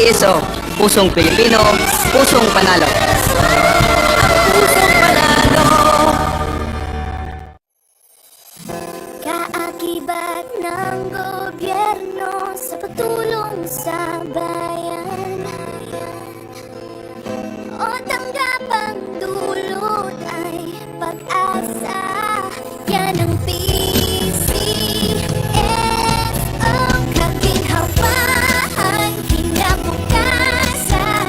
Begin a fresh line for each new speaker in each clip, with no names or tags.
PCSO, Pusong Pilipino, Pusong Panalo.
Pusong Panalo. Kaakibat ng gobyerno sa pagtulong sa bayan, o tanggapang dulot ay pag-asa. Yan ang PCSO, kaginhawaan, kinabukasan.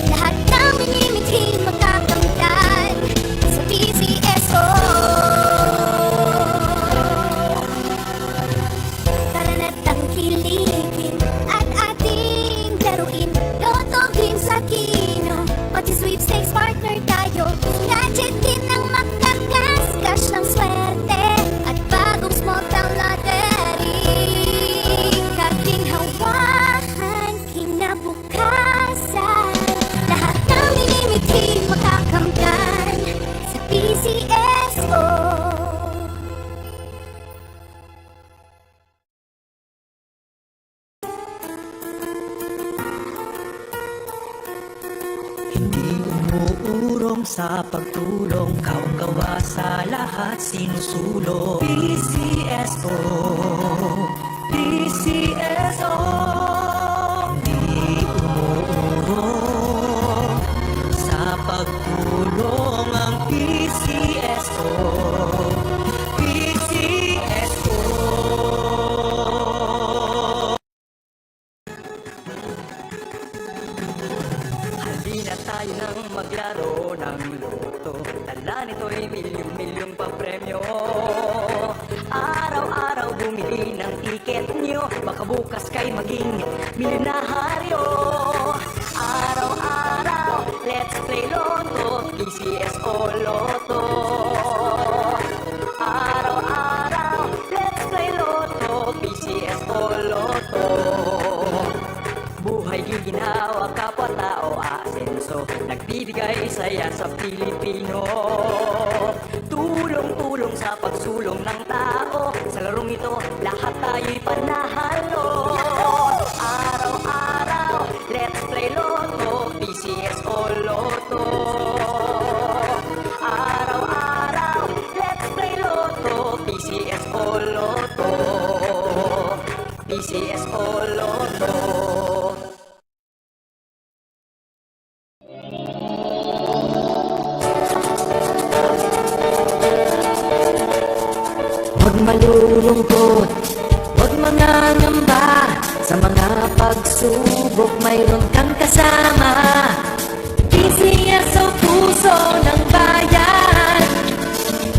Lahat ng minimiting makakamtan sa PCSO. Tara na't tangkilikin at ating laruin. Lotto, games at kino, pati sweepstakes partner tayo. Gadget din ang makakas-cash ng swerte at bagong small town lottery. Kaginhawahan, kinabukasan. Lahat ng minimiting makakamtan sa PCSO.
Hindi umuurong sa pagtulong, kawang-gawa sa lahat sinusulong. PCSO, PCSO. Hindi umuurong sa pagtulong ang PCSO, PCSO. Halina tayo nang maglaro ng loto. Dala nito'y milyong-milyong papremyo. Araw-araw bumili ng tiket nyo, baka bukas kay maging milyonaryo. Araw-araw, let's play Lotto, PCSO Lotto. Araw-araw, let's play Lotto, PCSO Lotto. Buhay giginawa, kapwa-tao aasenso, nagbibigay saya sa Pilipino. Tulong-tulong sa pagsulong ng tao, sa larong ito lahat tayo'y panahalo. Araw-araw, let's play Lotto, PCSO Lotto. Araw-araw, let's play Lotto, PCSO Lotto. PCSO Lotto. Huwag malulungkot, huwag mangangamba. Sa mga pagsubok mayroon kang kasama. PCSO, puso ng bayan,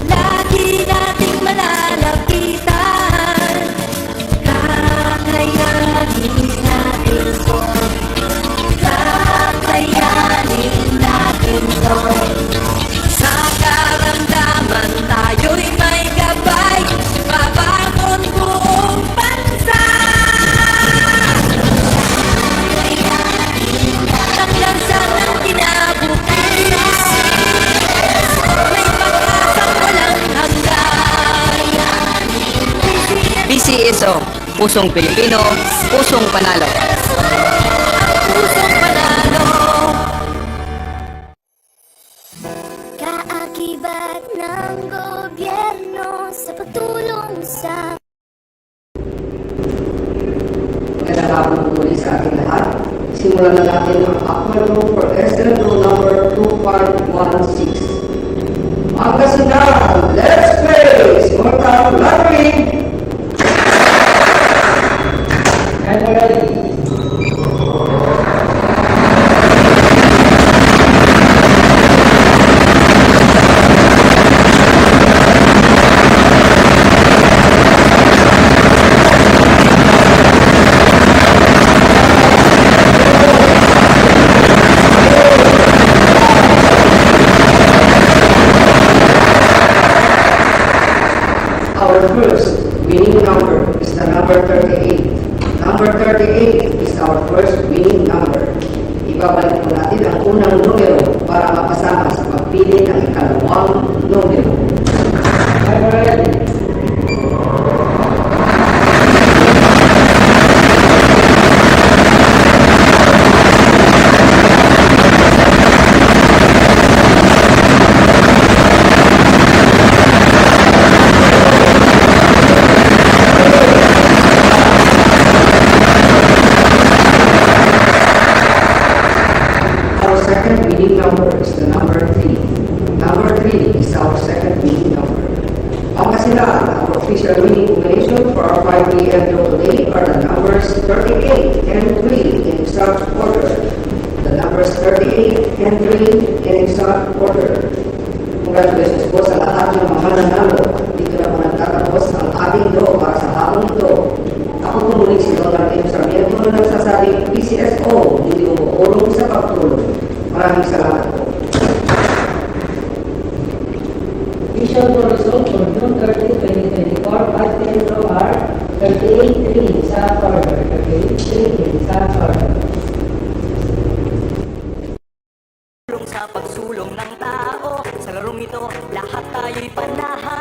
lagi nating malalapitan. Kakayanin natin to, kakayanin natin to. Sa karamdaman tayo'y may gabay, babangon buong bansa. Tanglansan ng kinabukasan, may pag-asang walang hanggan.
PCSO, Pusong Pilipino, Pusong Panalo.
Pusong Panalo. Kaakibat ng gobyerno sa pagtulong sa
Magandang hapon po ulit sa ating lahat. Simulan na natin ang Akmal Room for Excellent Rule number 2516. Mga kasundan, let's play Small Town Lottery! And we're ready. Our first winning number is the number 38. Number 38 is our first winning number. Ibabalik po natin ang unang numero para mapasama sa pagpili ng ikalawang numero. I'm ready. Congratulations po sa lahat ng mga nanalo. Dito na po nagtatapos ang ating draw para sa hapong ito. Ako po muli si Donald M. Sarmiento na nagsasabing PCSO, hindi umuulong sa pagtulong. Maraming salamat po.
Official result for June 30, 2024, 510 draw are 38-3 sa Farber, 38-3 sa Farber.
Tulong sa pagsulong ng tao. Sa larong ito, lahat tayo'y panahan.